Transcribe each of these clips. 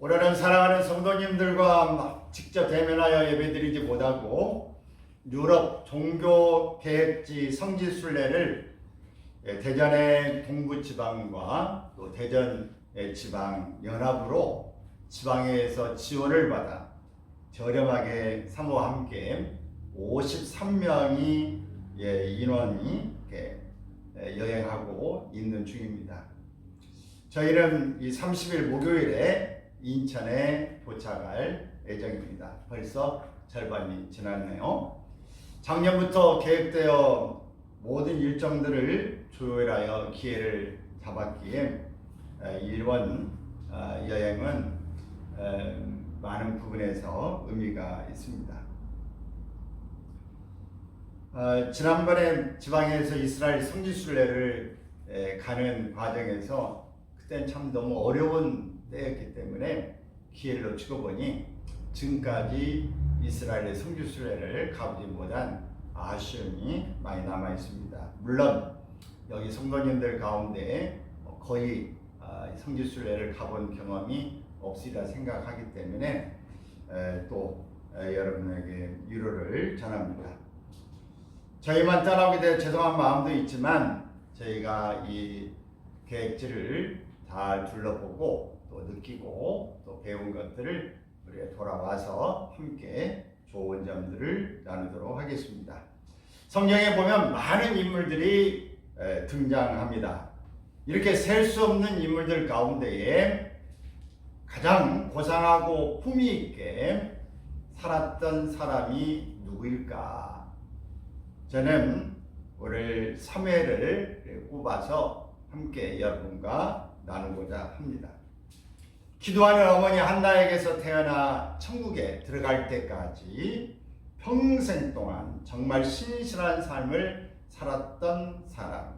올해는 사랑하는 성도님들과 직접 대면하여 예배드리지 못하고 유럽 종교계획지 성지순례를 대전의 동부지방과 또 대전 지방연합으로 지방에서 지원을 받아 저렴하게 사모와 함께 53명이 인원이 여행하고 있는 중입니다. 저희는 이 30일 목요일에 인천에 도착할 예정입니다. 벌써 절반이 지났네요. 작년부터 계획되어 모든 일정들을 조율하여 기회를 잡았기에 이번 여행은 많은 부분에서 의미가 있습니다. 지난번에 지방에서 이스라엘 성지순례를 가는 과정에서 그때는 참 너무 어려운 때였기 때문에 기회를 놓치고 보니 지금까지 이스라엘의 성지순례를 가보지 못한 아쉬움이 많이 남아 있습니다. 물론 여기 성도님들 가운데 거의 성지순례를 가본 경험이 없으리라 생각하기 때문에 또 여러분에게 위로를 전합니다. 저희만 떠나게 되어 죄송한 마음도 있지만 저희가 이 계획지를 잘 둘러보고 또 느끼고 또 배운 것들을 우리가 돌아와서 함께 좋은 점들을 나누도록 하겠습니다. 성경에 보면 많은 인물들이 등장합니다. 이렇게 셀 수 없는 인물들 가운데에 가장 고상하고 품위 있게 살았던 사람이 누구일까? 저는 오늘 사무엘을 꼽아서 함께 여러분과 나누고자 합니다. 기도하는 어머니 한나에게서 태어나 천국에 들어갈 때까지 평생 동안 정말 신실한 삶을 살았던 사람,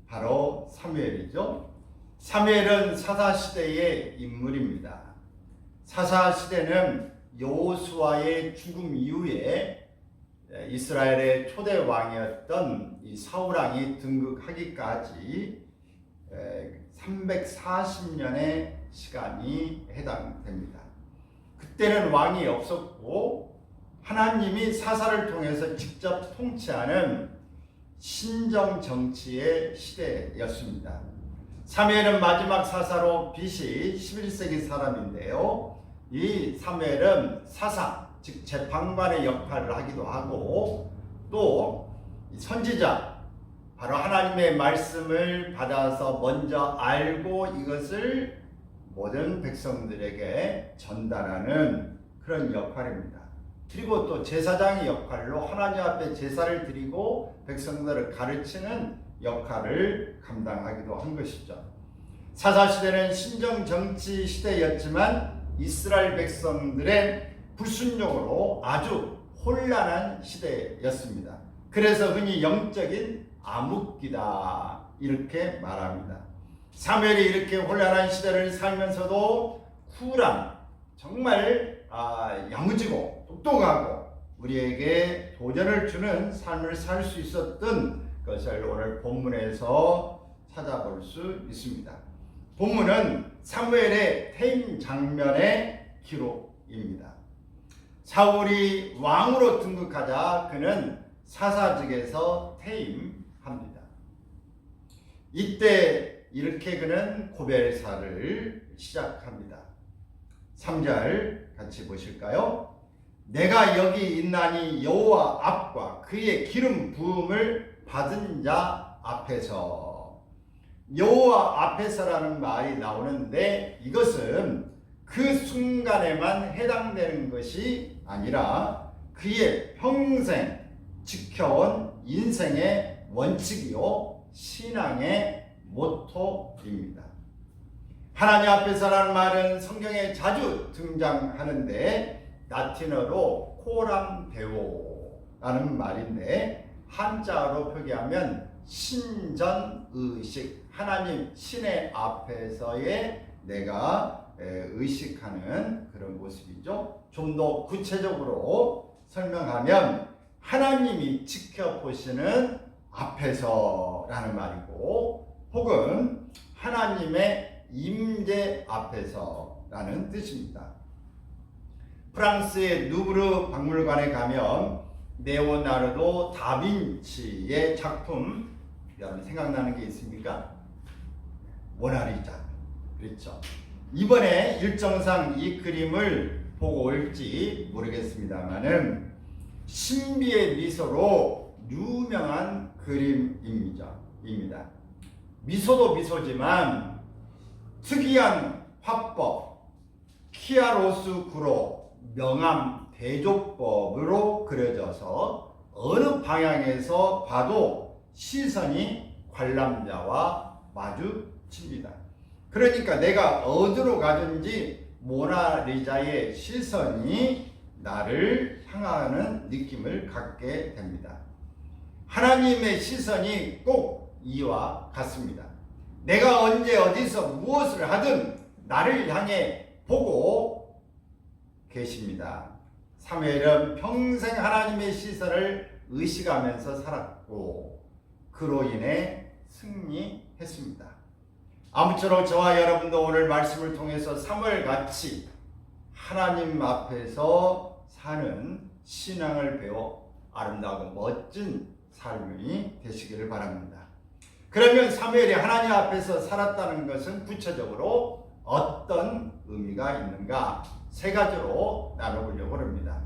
바로 사무엘이죠. 사무엘은 사사시대의 인물입니다. 사사시대는 여호수아의 죽음 이후에 이스라엘의 초대 왕이었던 이 사울왕이 등극하기까지 340년의 시간이 해당됩니다. 그때는 왕이 없었고 하나님이 사사를 통해서 직접 통치하는 신정 정치의 시대였습니다. 사무엘은 마지막 사사로 BC 11세기 사람인데요. 이 사무엘은 사사, 즉 재판관의 역할을 하기도 하고 또 선지자, 바로 하나님의 말씀을 받아서 먼저 알고 이것을 모든 백성들에게 전달하는 그런 역할입니다. 그리고 또 제사장의 역할로 하나님 앞에 제사를 드리고 백성들을 가르치는 역할을 감당하기도 한 것이죠. 사사시대는 신정정치 시대였지만 이스라엘 백성들의 불순종으로 아주 혼란한 시대였습니다. 그래서 흔히 영적인 암흑기다 이렇게 말합니다. 사무엘이 이렇게 혼란한 시대를 살면서도 쿨한, 정말 야무지고 똑똑하고 우리에게 도전을 주는 삶을 살 수 있었던 것을 오늘 본문에서 찾아볼 수 있습니다. 본문은 사무엘의 퇴임 장면의 기록입니다. 사울이 왕으로 등극하자 그는 사사직에서 퇴임합니다. 이때 이렇게 그는 고별사를 시작합니다. 3절 같이 보실까요? 내가 여기 있나니 여호와 앞과 그의 기름 부음을 받은 자 앞에서. 여호와 앞에서라는 말이 나오는데 이것은 그 순간에만 해당되는 것이 아니라 그의 평생 지켜온 인생의 원칙이요 신앙의 모토입니다. 하나님 앞에서라는 말은 성경에 자주 등장하는데 라틴어로 코람 데오라는 말인데 한자어로 표기하면 신전의식, 하나님 신의 앞에서의 내가 의식하는 그런 모습이죠. 좀 더 구체적으로 설명하면 하나님이 지켜보시는 앞에서라는 말이고 혹은 하나님의 임재 앞에서라는 뜻입니다. 프랑스의 루브르 박물관에 가면 레오나르도 다빈치의 작품, 여러분 생각나는 게 있습니까? 모나리자. 그렇죠. 이번에 일정상 이 그림을 보고 올지 모르겠습니다만은 신비의 미소로 유명한 그림입니다. 미소도 미소지만 특이한 화법, 키아로스구로 명암 대조법으로 그려져서 어느 방향에서 봐도 시선이 관람자와 마주칩니다. 그러니까 내가 어디로 가든지 모나리자의 시선이 나를 향하는 느낌을 갖게 됩니다. 하나님의 시선이 꼭 이와 같습니다. 내가 언제 어디서 무엇을 하든 나를 향해 보고 계십니다. 사무엘은 평생 하나님의 시선을 의식하면서 살았고 그로 인해 승리했습니다. 아무쪼록 저와 여러분도 오늘 말씀을 통해서 사무엘같이 하나님 앞에서 사는 신앙을 배워 아름다우고 멋진 삶이 되시기를 바랍니다. 그러면 사무엘이 하나님 앞에서 살았다는 것은 구체적으로 어떤 의미가 있는가? 세 가지로 나눠보려고 합니다.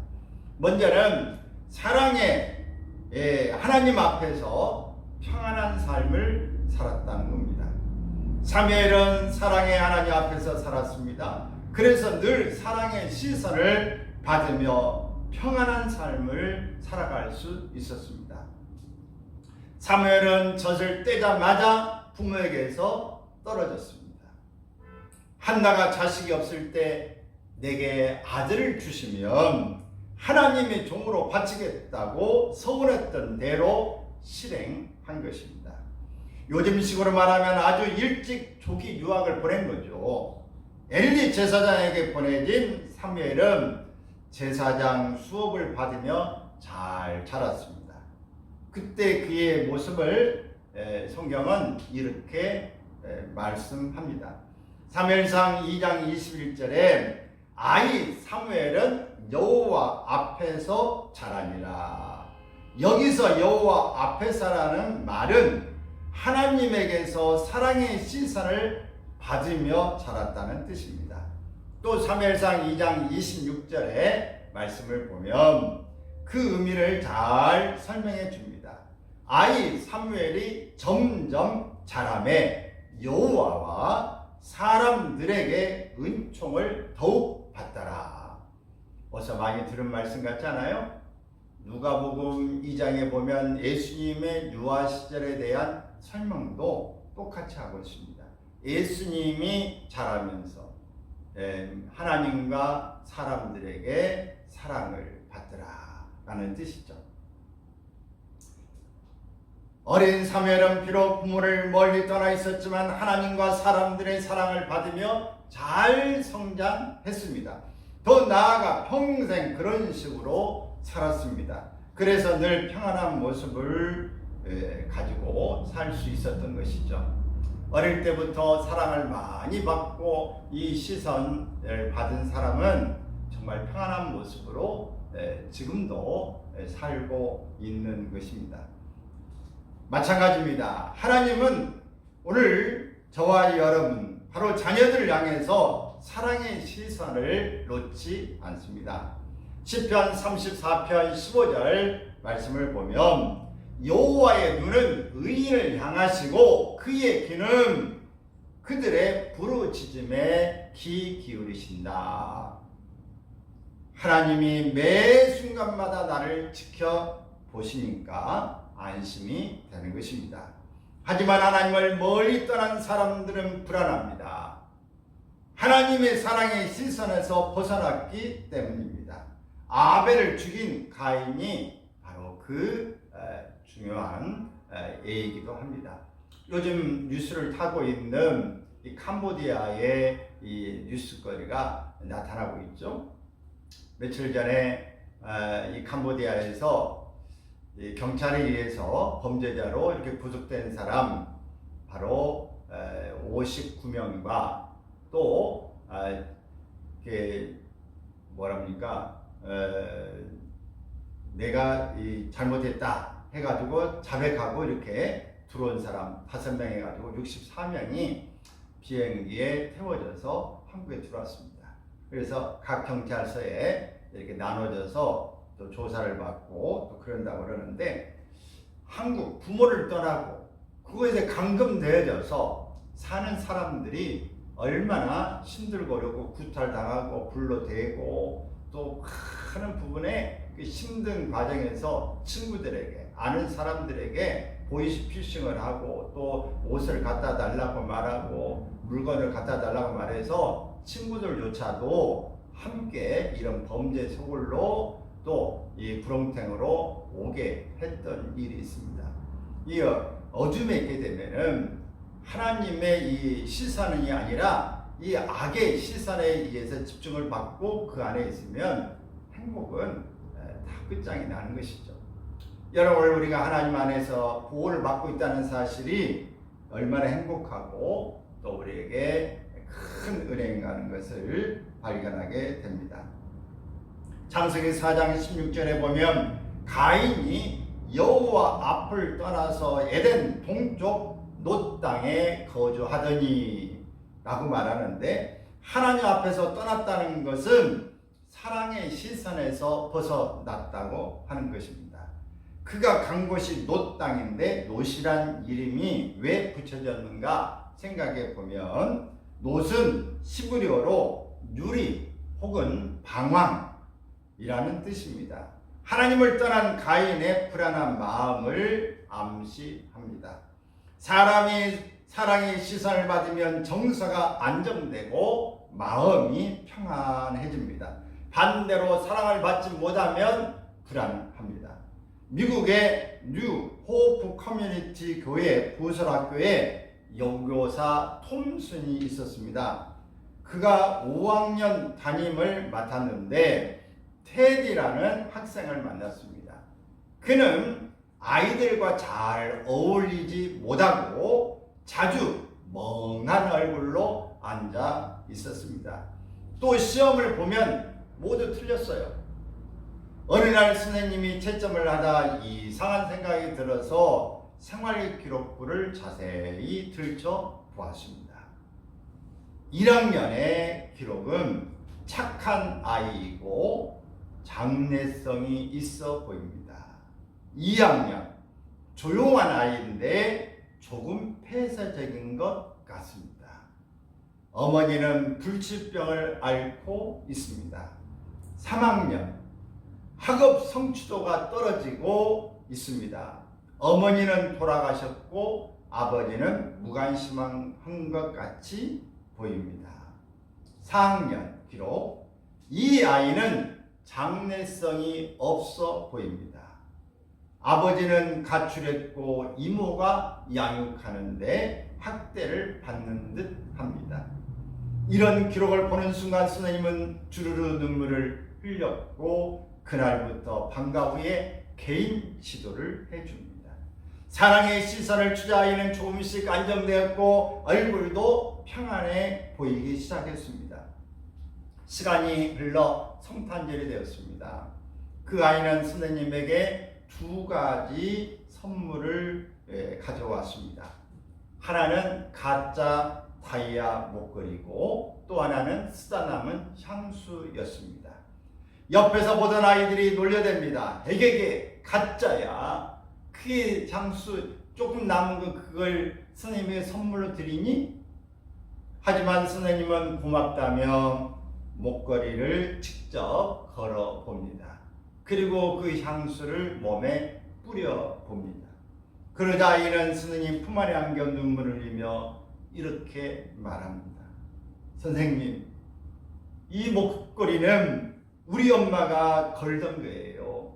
먼저는 사랑의 하나님 앞에서 평안한 삶을 살았다는 겁니다. 사무엘은 사랑의 하나님 앞에서 살았습니다. 그래서 늘 사랑의 시선을 받으며 평안한 삶을 살아갈 수 있었습니다. 사무엘은 젖을 떼자마자 부모에게서 떨어졌습니다. 한나가 자식이 없을 때 내게 아들을 주시면 하나님의 종으로 바치겠다고 서운했던 대로 실행한 것입니다. 요즘식으로 말하면 아주 일찍 조기 유학을 보낸 거죠. 엘리 제사장에게 보내진 사무엘은 제사장 수업을 받으며 잘 자랐습니다. 그때 그의 모습을 성경은 이렇게 말씀합니다. 사무엘상 2장 21절에 아이 사무엘은 여호와 앞에서 자라니라. 여기서 여호와 앞에서라는 말은 하나님에게서 사랑의 시선을 받으며 자랐다는 뜻입니다. 또 사무엘상 2장 26절의 말씀을 보면 그 의미를 잘 설명해 줍니다. 아이 사무엘이 점점 자라매 여호와와 사람들에게 은총을 더욱 받더라. 어서 많이 들은 말씀 같지 않아요? 누가복음 2장에 보면 예수님의 유아 시절에 대한 설명도 똑같이 하고 있습니다. 예수님이 자라면서 하나님과 사람들에게 사랑을 받더라 라는 뜻이죠. 어린 사무엘은 비록 부모를 멀리 떠나 있었지만 하나님과 사람들의 사랑을 받으며 잘 성장했습니다. 더 나아가 평생 그런 식으로 살았습니다. 그래서 늘 평안한 모습을 가지고 살 수 있었던 것이죠. 어릴 때부터 사랑을 많이 받고 이 시선을 받은 사람은 정말 평안한 모습으로 지금도 살고 있는 것입니다. 마찬가지입니다. 하나님은 오늘 저와 여러분 바로 자녀들을 향해서 사랑의 시선을 놓지 않습니다. 시편 34편 15절 말씀을 보면 여호와의 눈은 의인을 향하시고 그의 귀는 그들의 부르짖음에 귀 기울이신다. 하나님이 매 순간마다 나를 지켜보시니까 안심이 되는 것입니다. 하지만 하나님을 멀리 떠난 사람들은 불안합니다. 하나님의 사랑의 시선에서 벗어났기 때문입니다. 아벨을 죽인 가인이 바로 그 중요한 예이기도 합니다. 요즘 뉴스를 타고 있는 이 캄보디아의 이 뉴스거리가 나타나고 있죠. 며칠 전에 이 캄보디아에서 이 경찰에 의해서 범죄자로 이렇게 구속된 사람 바로 5 59명과 또 뭐랍니까? 내가 잘못했다 해가지고 자백하고 이렇게 들어온 사람 5명 해가지고 64명이 비행기에 태워져서 한국에 들어왔습니다. 그래서 각 경찰서에 이렇게 나눠져서 또 조사를 받고 또 그런다고 그러는데, 한국 부모를 떠나고 그것에 감금되어져서 사는 사람들이 얼마나 힘들고 어렵고 구탈당하고 불러대고 또 하는 부분에 그 힘든 과정에서 친구들에게, 아는 사람들에게 보이스피싱을 하고 또 옷을 갖다 달라고 말하고 물건을 갖다 달라고 말해서 친구들조차도 함께 이런 범죄 소굴로 또 이 구렁텅으로 오게 했던 일이 있습니다. 이 어둠에 있게 되면은 하나님의 이 시선이 아니라 이 악의 시선에 의해서 집중을 받고 그 안에 있으면 행복은 다 끝장이 나는 것이죠. 여러분, 우리가 하나님 안에서 보호를 받고 있다는 사실이 얼마나 행복하고 또 우리에게 큰 은혜인가 하는 것을 발견하게 됩니다. 창세기 4장 16절에 보면 가인이 여호와 앞을 떠나서 에덴 동쪽 놋 땅에 거주하더니 라고 말하는데, 하나님 앞에서 떠났다는 것은 사랑의 시선에서 벗어났다고 하는 것입니다. 그가 간 곳이 놋 땅인데 놋이란 이름이 왜 붙여졌는가 생각해 보면, 놋은 히브리어로 유리 혹은 방황이라는 뜻입니다. 하나님을 떠난 가인의 불안한 마음을 암시합니다. 사람이 사랑의 시선을 받으면 정서가 안정되고 마음이 평안해집니다. 반대로 사랑을 받지 못하면 불안합니다. 미국의 뉴 호프 커뮤니티 교회 부설학교에 영교사 톰슨이 있었습니다. 그가 5학년 담임을 맡았는데 테디라는 학생을 만났습니다. 그는 아이들과 잘 어울리지 못하고 자주 멍한 얼굴로 앉아 있었습니다. 또 시험을 보면 모두 틀렸어요. 어느 날 선생님이 채점을 하다 이상한 생각이 들어서 생활 기록부를 자세히 들춰 보았습니다. 1학년의 기록은 착한 아이이고 장래성이 있어 보입니다. 2학년, 조용한 아이인데 조금 폐쇄적인 것 같습니다. 어머니는 불치병을 앓고 있습니다. 3학년, 학업 성취도가 떨어지고 있습니다. 어머니는 돌아가셨고 아버지는 무관심한 것 같이 보입니다. 4학년 기록, 이 아이는 장래성이 없어 보입니다. 아버지는 가출했고 이모가 양육하는데 학대를 받는 듯 합니다. 이런 기록을 보는 순간 선생님은 주르르 눈물을 흘렸고 그날부터 방과 후에 개인 지도를 해줍니다. 사랑의 시선을 주자 아이는 조금씩 안정되었고 얼굴도 평안해 보이기 시작했습니다. 시간이 흘러 성탄절이 되었습니다. 그 아이는 선생님에게 2가지 선물을 가져왔습니다. 하나는 가짜 다이아 목걸이고 또 하나는 쓰다 남은 향수였습니다. 옆에서 보던 아이들이 놀려댑니다. 에게게 가짜야. 그 향수 조금 남은 거 그걸 선생님에게 선물로 드리니? 하지만 선생님은 고맙다며 목걸이를 직접 걸어 봅니다. 그리고 그 향수를 몸에 뿌려 봅니다. 그러자 아이는 선생님 품 안에 안겨 눈물을 흘리며 이렇게 말합니다. 선생님, 이 목걸이는 우리 엄마가 걸던 거예요.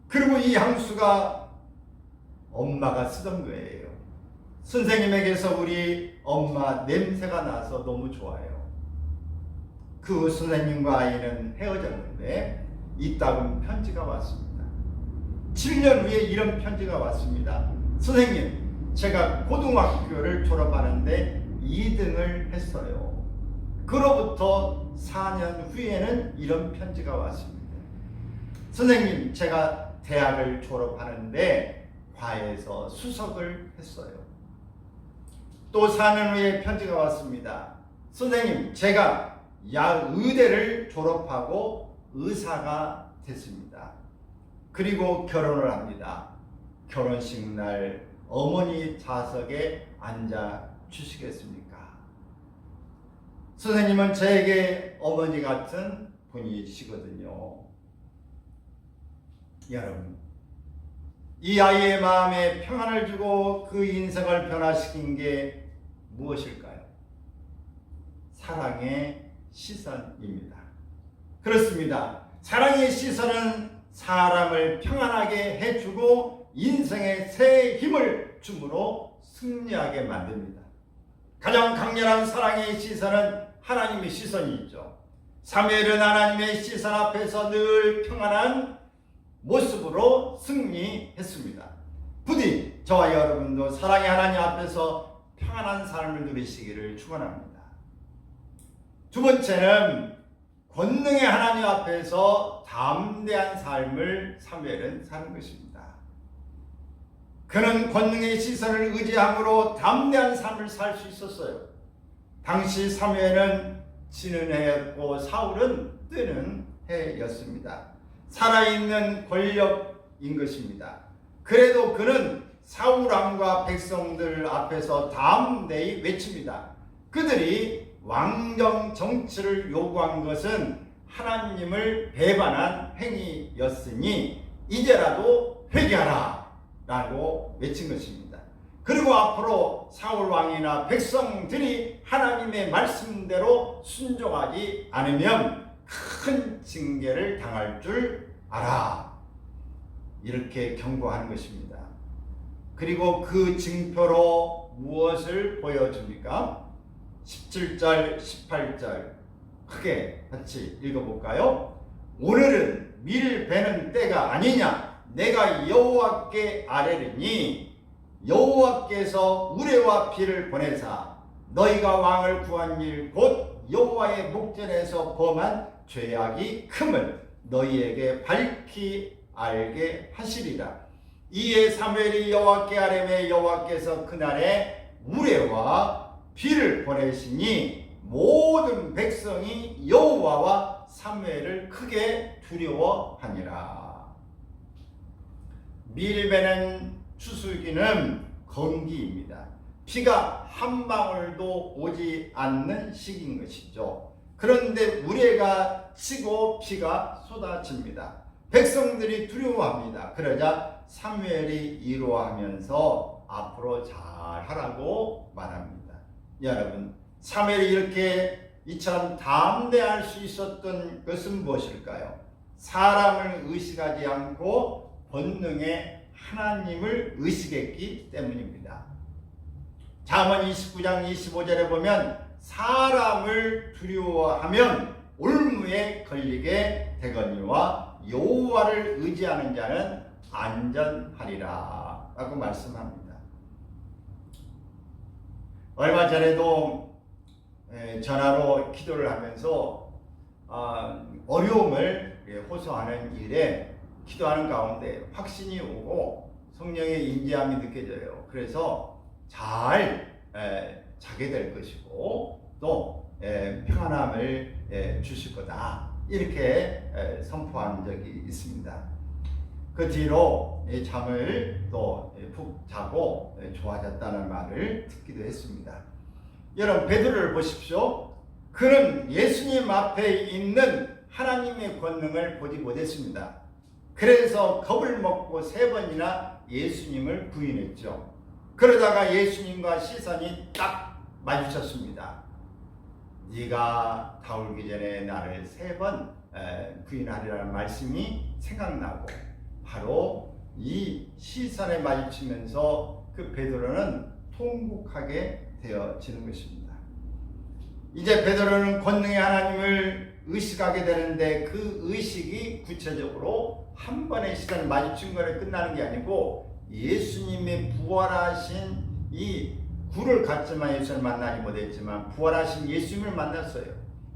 그리고 이 향수가 엄마가 쓰던 거예요. 선생님에게서 우리 엄마 냄새가 나서 너무 좋아요. 그 선생님과 아이는 헤어졌는데 이따금 편지가 왔습니다. 7년 후에 이런 편지가 왔습니다. 선생님, 제가 고등학교를 졸업하는데 2등을 했어요. 그로부터 4년 후에는 이런 편지가 왔습니다. 선생님, 제가 대학을 졸업하는데 과에서 수석을 했어요. 또 4년 후에 편지가 왔습니다. 선생님, 제가 의대를 졸업하고 의사가 됐습니다. 그리고 결혼을 합니다. 결혼식 날 어머니 좌석에 앉아 주시겠습니까? 선생님은 저에게 어머니 같은 분이시거든요. 여러분, 이 아이의 마음에 평안을 주고 그 인생을 변화시킨 게 무엇일까요? 사랑의 시선입니다. 그렇습니다. 사랑의 시선은 사람을 평안하게 해주고 인생에 새 힘을 줌으로 승리하게 만듭니다. 가장 강렬한 사랑의 시선은 하나님의 시선이 있죠. 사무엘은 하나님의 시선 앞에서 늘 평안한 모습으로 승리했습니다. 부디 저와 여러분도 사랑의 하나님 앞에서 평안한 삶을 누리시기를 축원합니다. 두 번째는 권능의 하나님 앞에서 담대한 삶을 사무엘은 사는 것입니다. 그는 권능의 시선을 의지함으로 담대한 삶을 살 수 있었어요. 당시 사무엘은 지는 해였고 사울은 뜨는 해였습니다. 살아있는 권력인 것입니다. 그래도 그는 사울왕과 백성들 앞에서 담대히 외칩니다. 그들이 왕정 정치를 요구한 것은 하나님을 배반한 행위였으니 이제라도 회개하라 라고 외친 것입니다. 그리고 앞으로 사울왕이나 백성들이 하나님의 말씀대로 순종하지 않으면 큰 징계를 당할 줄 알아, 이렇게 경고하는 것입니다. 그리고 그 징표로 무엇을 보여줍니까? 17절 18절 크게 같이 읽어볼까요? 오늘은 밀 베는 때가 아니냐, 내가 여호와께 아뢰리니 여호와께서 우레와 비를 보내사 너희가 왕을 구한 일 곧 여호와의 목전에서 범한 죄악이 큼을 너희에게 밝히 알게 하시리라. 이에 사무엘이 여호와께 아뢰매 여호와께서 그날에 우레와 비를 보내시니 모든 백성이 여호와와 사무엘을 크게 두려워하니라. 밀베는 추수기는 건기입니다. 비가 한 방울도 오지 않는 시기인 것이죠. 그런데 우레가 치고 비가 쏟아집니다. 백성들이 두려워합니다. 그러자 사무엘이 위로하면서 앞으로 잘 하라고 말합니다. 여러분, 사무엘이 이렇게 이처럼 담대할 수 있었던 것은 무엇일까요? 사람을 의식하지 않고 본능의 하나님을 의식했기 때문입니다. 잠언 29장 25절에 보면 사람을 두려워하면 올무에 걸리게 되거니와 여호와를 의지하는 자는 안전하리라 라고 말씀합니다. 얼마 전에도 전화로 기도를 하면서 어려움을 호소하는 일에 기도하는 가운데 확신이 오고 성령의 인지함이 느껴져요. 그래서 잘 자게 될 것이고 또 평안함을 주실 거다, 이렇게 선포한 적이 있습니다. 그 뒤로 잠을 또 푹 자고 좋아졌다는 말을 듣기도 했습니다. 여러분, 베드로를 보십시오. 그는 예수님 앞에 있는 하나님의 권능을 보지 못했습니다. 그래서 겁을 먹고 3번이나 예수님을 부인했죠. 그러다가 예수님과 시선이 딱 마주쳤습니다. 네가 다 울기 전에 나를 3번 부인하리라는 말씀이 생각나고 바로 이 시선에 마주치면서 그 베드로는 통곡하게 되어지는 것입니다. 이제 베드로는 권능의 하나님을 의식하게 되는데 그 의식이 구체적으로 한 번의 시간을 마주친 거에 끝나는 게 아니고 예수님의 부활하신 이 구를 갖지만 예수를 만나지 못했지만 부활하신 예수님을 만났어요.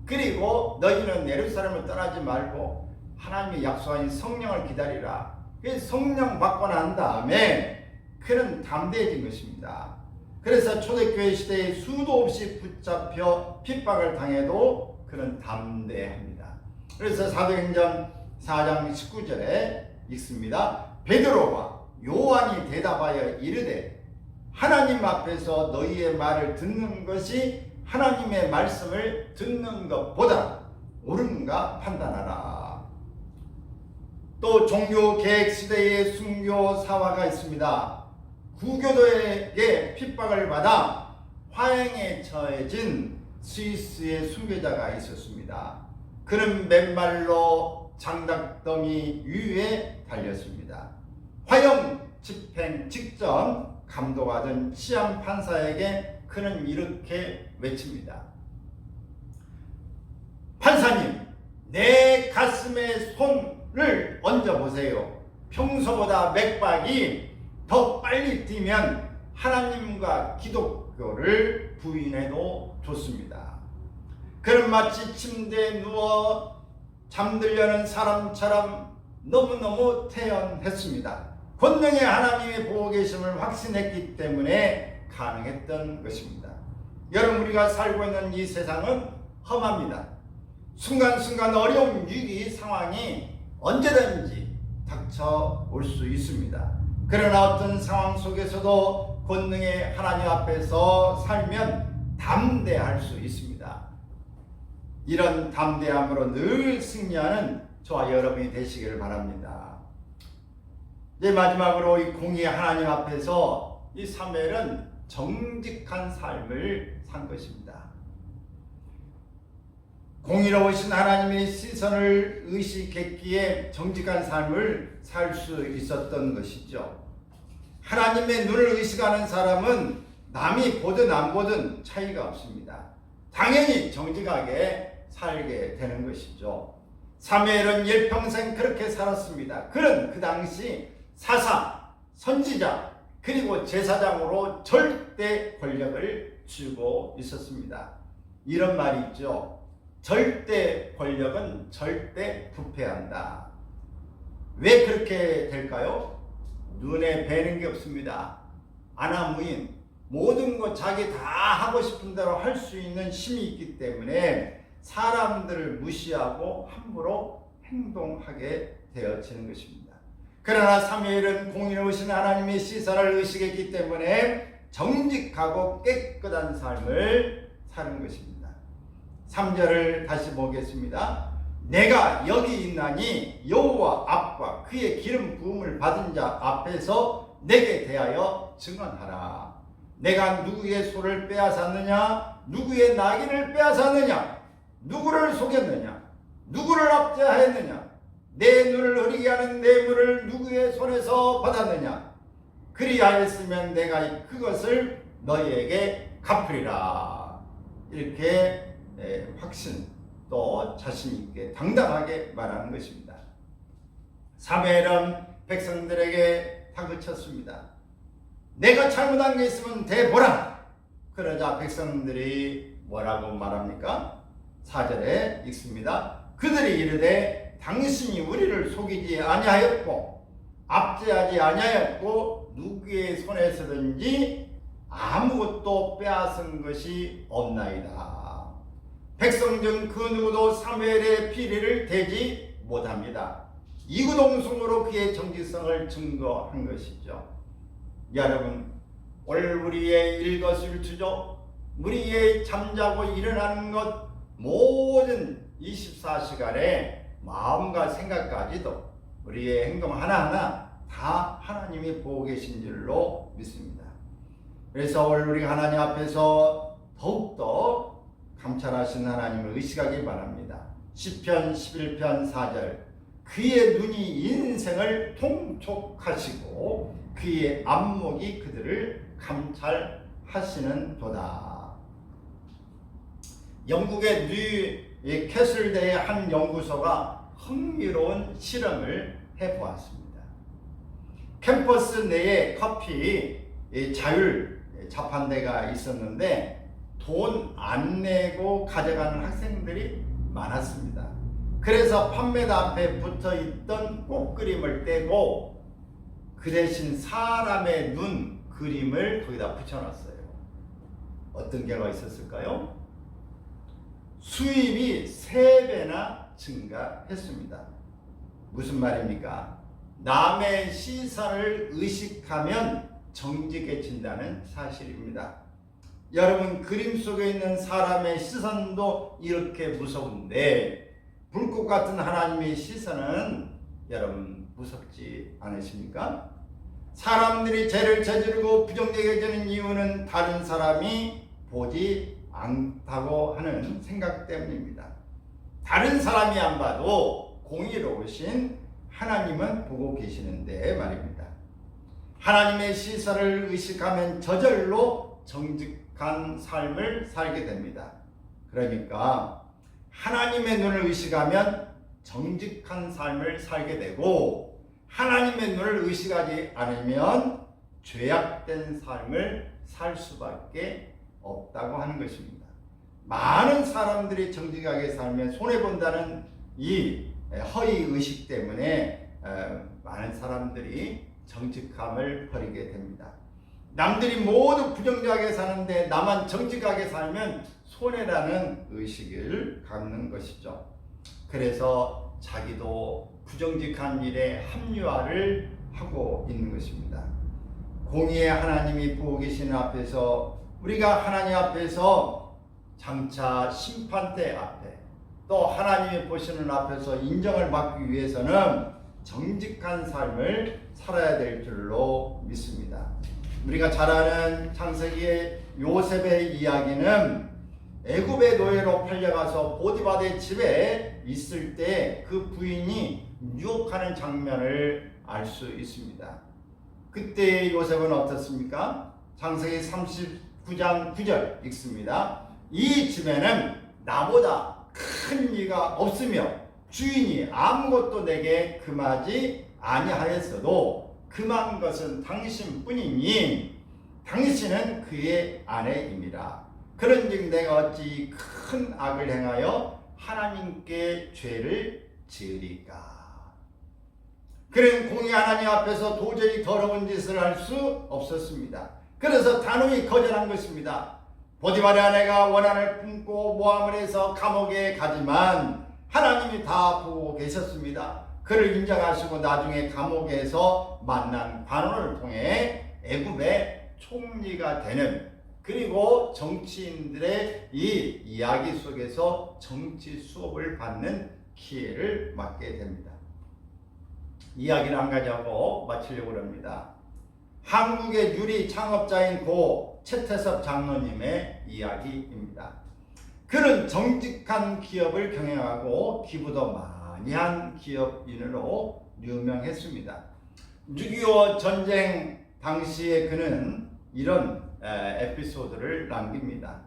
그리고 너희는 예루살렘을 떠나지 말고 하나님의 약속하신 성령을 기다리라. 그래서 성령 받고 난 다음에 그는 담대해진 것입니다. 그래서 초대교회 시대에 수도 없이 붙잡혀 핍박을 당해도 그는 담대합니다. 그래서 사도행전 4장 19절에 읽습니다. 베드로와 요한이 대답하여 이르되 하나님 앞에서 너희의 말을 듣는 것이 하나님의 말씀을 듣는 것보다 옳은가 판단하라. 또 종교 계획 시대의 순교 사화가 있습니다. 구교도에게 핍박을 받아 화형에 처해진 스위스의 순교자가 있었습니다. 그는 맨발로 장닭더미 위에 달렸습니다. 화형 집행 직전 감독하던 치안 판사에게 그는 이렇게 외칩니다. 판사님, 내 가슴에 손을 얹어보세요. 평소보다 맥박이 더 빨리 뛰면 하나님과 기독교를 부인해도 좋습니다. 그는 마치 침대에 누워 잠들려는 사람처럼 너무너무 태연했습니다. 권능의 하나님의 보고 계심을 확신했기 때문에 가능했던 것입니다. 여러분, 우리가 살고 있는 이 세상은 험합니다. 순간순간 어려운 위기 상황이 언제든지 닥쳐올 수 있습니다. 그러나 어떤 상황 속에서도 권능의 하나님 앞에서 살면 담대할 수 있습니다. 이런 담대함으로 늘 승리하는 저와 여러분이 되시기를 바랍니다. 이제 마지막으로 이 공의의 하나님 앞에서 이 사무엘은 정직한 삶을 산 것입니다. 공의로우신 하나님의 시선을 의식했기에 정직한 삶을 살 수 있었던 것이죠. 하나님의 눈을 의식하는 사람은 남이 보든 안 보든 차이가 없습니다. 당연히 정직하게 살게 되는 것이죠. 사무엘은 일평생 그렇게 살았습니다. 그는 그 당시 사상, 선지자, 그리고 제사장으로 절대 권력을 쥐고 있었습니다. 이런 말이 있죠. 절대 권력은 절대 부패한다. 왜 그렇게 될까요? 눈에 뵈는 게 없습니다. 아나무인, 모든 것 자기 다 하고 싶은 대로 할 수 있는 힘이 있기 때문에 사람들을 무시하고 함부로 행동하게 되어지는 것입니다. 그러나 사무엘은 공의로우신 하나님의 시선을 의식했기 때문에 정직하고 깨끗한 삶을 사는 것입니다. 3절을 다시 보겠습니다. 내가 여기 있나니 여호와 앞과 그의 기름 부음을 받은 자 앞에서 내게 대하여 증언하라. 내가 누구의 소를 빼앗았느냐? 누구의 낙인을 빼앗았느냐? 누구를 속였느냐? 누구를 압제하였느냐? 내 눈을 흐리게 하는 뇌물을 누구의 손에서 받았느냐? 그리하였으면 내가 그것을 너희에게 갚으리라. 이렇게 확신 또 자신있게 당당하게 말하는 것입니다. 사무엘은 백성들에게 다그쳤습니다. 내가 잘못한 게 있으면 대보라. 그러자 백성들이 뭐라고 말합니까? 4절에 읽습니다. 그들이 이르되 당신이 우리를 속이지 아니하였고 압제하지 아니하였고 누구의 손에서든지 아무것도 빼앗은 것이 없나이다. 백성 중 그 누구도 사무엘의 비리를 대지 못합니다. 이구동성으로 그의 정직성을 증거한 것이죠. 여러분, 오늘 우리의 일거수일투족, 우리의 잠자고 일어나는 것 모든 24시간에 마음과 생각까지도 우리의 행동 하나하나 다 하나님이 보고 계신 줄로 믿습니다. 그래서 오늘 우리 하나님 앞에서 더욱더 감찰하신 하나님을 의식하기 바랍니다. 시편 11편 4절 그의 눈이 인생을 통촉하시고 그의 안목이 그들을 감찰하시는 도다. 영국의 뉴 캐슬대의 한 연구소가 흥미로운 실험을 해보았습니다. 캠퍼스 내에 커피 자율 자판대가 있었는데 돈 안 내고 가져가는 학생들이 많았습니다. 그래서 판매대 앞에 붙어 있던 꽃그림을 떼고 그 대신 사람의 눈 그림을 거기다 붙여놨어요. 어떤 결과가 있었을까요? 수입이 3배나 증가했습니다. 무슨 말입니까? 남의 시선을 의식하면 정직해진다는 사실입니다. 여러분, 그림 속에 있는 사람의 시선도 이렇게 무서운데 불꽃 같은 하나님의 시선은 여러분 무섭지 않으십니까? 사람들이 죄를 저지르고 부정적이어지는 이유는 다른 사람이 보지 않다고 하는 생각 때문입니다. 다른 사람이 안 봐도 공의로우신 하나님은 보고 계시는데 말입니다. 하나님의 시선을 의식하면 저절로 정직한 삶을 살게 됩니다. 그러니까 하나님의 눈을 의식하면 정직한 삶을 살게 되고 하나님의 눈을 의식하지 않으면 죄악된 삶을 살 수밖에 없다고 하는 것입니다. 많은 사람들이 정직하게 살면 손해본다는 이 허위 의식 때문에 많은 사람들이 정직함을 버리게 됩니다. 남들이 모두 부정직하게 사는데 나만 정직하게 살면 손해라는 의식을 갖는 것이죠. 그래서 자기도 부정직한 일에 합리화를 하고 있는 것입니다. 공의의 하나님이 보고 계시는 앞에서 우리가 하나님 앞에서 장차 심판대 앞에 또 하나님이 보시는 앞에서 인정을 받기 위해서는 정직한 삶을 살아야 될 줄로 믿습니다. 우리가 잘 아는 창세기의 요셉의 이야기는 애굽의 노예로 팔려가서 보디바의 집에 있을 때 그 부인이 유혹하는 장면을 알 수 있습니다. 그때 요셉은 어떻습니까? 창세기 39장 9절 읽습니다. 이 집에는 나보다 큰 이가 없으며 주인이 아무것도 내게 금하지 아니하였어도 금한 것은 당신뿐이니 당신은 그의 아내임이라. 그런즉 내가 어찌 큰 악을 행하여 하나님께 죄를 지으리까. 그는 공의 하나님 앞에서 도저히 더러운 짓을 할 수 없었습니다. 그래서 단호히 거절한 것입니다. 보디발의 아내가 원한을 품고 모함을 해서 감옥에 가지만 하나님이 다 보고 계셨습니다. 그를 인정하시고 나중에 감옥에서 만난 관원을 통해 애굽의 총리가 되는, 그리고 정치인들의 이 이야기 속에서 정치 수업을 받는 기회를 맡게 됩니다. 이야기를 한 가지 하고 마치려고 합니다. 한국의 유리 창업자인 고 최태섭 장로님의 이야기입니다. 그는 정직한 기업을 경영하고 기부도 많이 한 기업인으로 유명했습니다. 6.25 전쟁 당시에 그는 이런 에피소드를 남깁니다.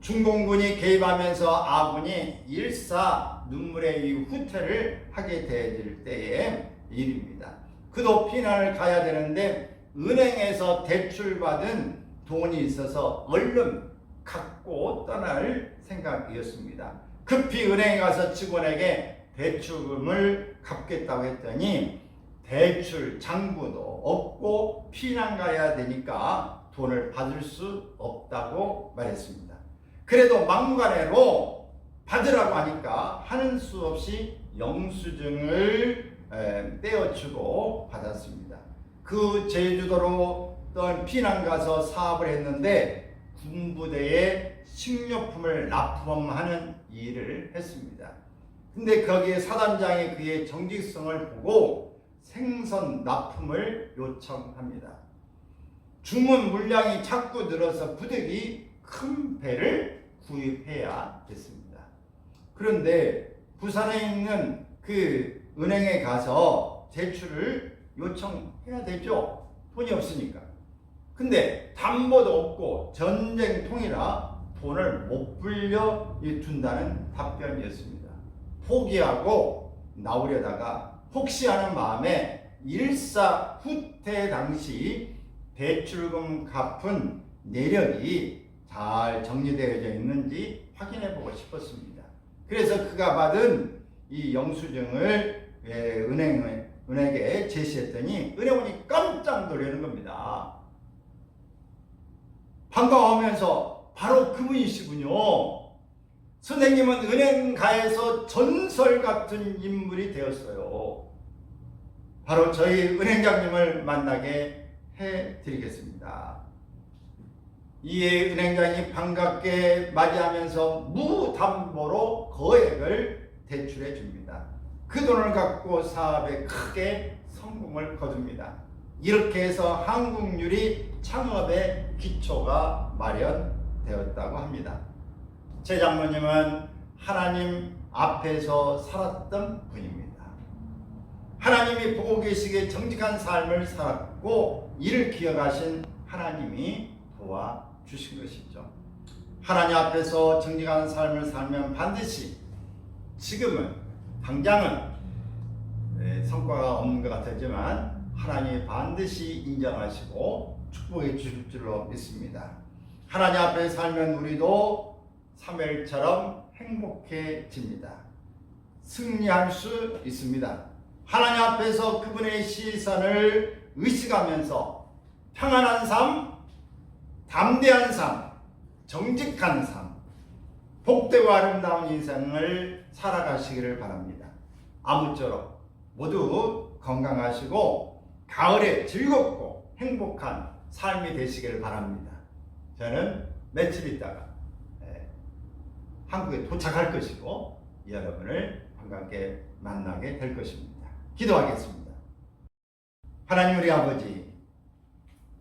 중공군이 개입하면서 아군이 일사 눈물의 후퇴를 하게 되어질 때의 일입니다. 그도 피난을 가야 되는데 은행에서 대출받은 돈이 있어서 얼른 갖고 떠날 생각이었습니다. 급히 은행에 가서 직원에게 대출금을 갚겠다고 했더니 대출 장부도 없고 피난 가야 되니까 돈을 받을 수 없다고 말했습니다. 그래도 막무가내로 받으라고 하니까 하는 수 없이 영수증을 떼어주고 받았습니다. 그 제주도로 또 피난 가서 사업을 했는데 군부대에 식료품을 납품하는 일을 했습니다. 근데 거기에 사단장이 그의 정직성을 보고 생선 납품을 요청합니다. 주문 물량이 자꾸 늘어서 부득이 큰 배를 구입해야 됐습니다. 그런데 부산에 있는 그 은행에 가서 대출을 요청해야 되죠. 돈이 없으니까. 근데 담보도 없고 전쟁통이라 돈을 못 빌려 둔다는 답변이었습니다. 포기하고 나오려다가 혹시 하는 마음에 일사후퇴 당시 대출금 갚은 내역이 잘 정리되어져 있는지 확인해 보고 싶었습니다. 그래서 그가 받은 이 영수증을 은행에 제시했더니 은행원이 깜짝 놀라는 겁니다. 반가워하면서 바로 그분이시군요. 선생님은 은행가에서 전설 같은 인물이 되었어요. 바로 저희 은행장님을 만나게 해드리겠습니다. 이에 은행장이 반갑게 맞이하면서 무담보로 거액을 대출해 줍니다. 그 돈을 갖고 사업에 크게 성공을 거둡니다. 이렇게 해서 한국유리 창업의 기초가 마련되었다고 합니다. 제 장모님은 하나님 앞에서 살았던 분입니다. 하나님이 보고 계시기에 정직한 삶을 살았고 이를 기억하신 하나님이 도와주신 것이죠. 하나님 앞에서 정직한 삶을 살면 반드시 지금은 당장은 성과가 없는 것 같았지만 하나님이 반드시 인정하시고 축복해 주실 줄로 믿습니다. 하나님 앞에 살면 우리도 사무엘처럼 행복해집니다. 승리할 수 있습니다. 하나님 앞에서 그분의 시선을 의식하면서 평안한 삶, 담대한 삶, 정직한 삶, 복되고 아름다운 인생을 살아가시기를 바랍니다. 아무쪼록 모두 건강하시고 가을에 즐겁고 행복한 삶이 되시기를 바랍니다. 저는 며칠 있다가 한국에 도착할 것이고 여러분을 반갑게 만나게 될 것입니다. 기도하겠습니다. 하나님 우리 아버지,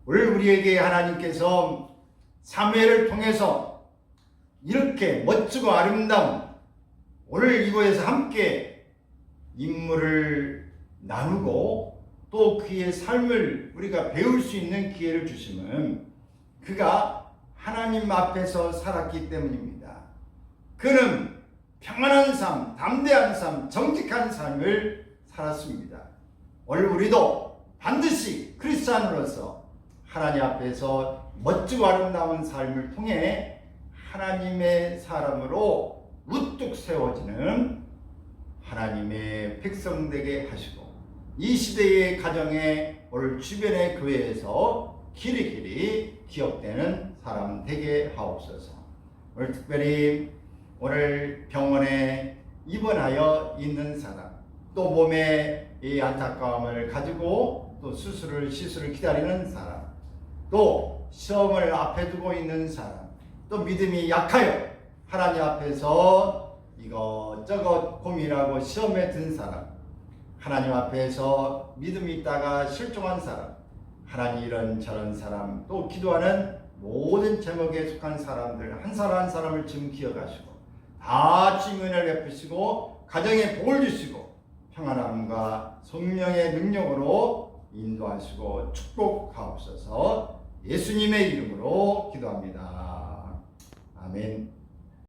오늘 우리에게 하나님께서 사무엘을 통해서 이렇게 멋지고 아름다운 오늘 이곳에서 함께 인물을 나누고 또 그의 삶을 우리가 배울 수 있는 기회를 주시면 그가 하나님 앞에서 살았기 때문입니다. 그는 평안한 삶, 담대한 삶, 정직한 삶을 살았습니다. 오늘 우리도 반드시 크리스찬으로서 하나님 앞에서 멋지고 아름다운 삶을 통해 하나님의 사람으로 우뚝 세워지는 하나님의 백성 되게 하시고 이 시대의 가정에 오늘 주변의 교회에서 길이길이 기억되는 사람 되게 하옵소서. 오늘 특별히 오늘 병원에 입원하여 있는 사람, 또 몸에 이 안타까움을 가지고 또 시술을 기다리는 사람, 또 시험을 앞에 두고 있는 사람, 또 믿음이 약하여 하나님 앞에서 이것저것 고민하고 시험에 든 사람, 하나님 앞에서 믿음이 있다가 실종한 사람, 하나님 이런저런 사람, 또 기도하는 모든 제목에 속한 사람들 한 사람 한 사람을 지금 기억하시고 다 주님의 은혜를 베푸시고 가정에 복을 주시고 평안함과 성령의 능력으로 인도하시고 축복하옵소서. 예수님의 이름으로 기도합니다. 아멘.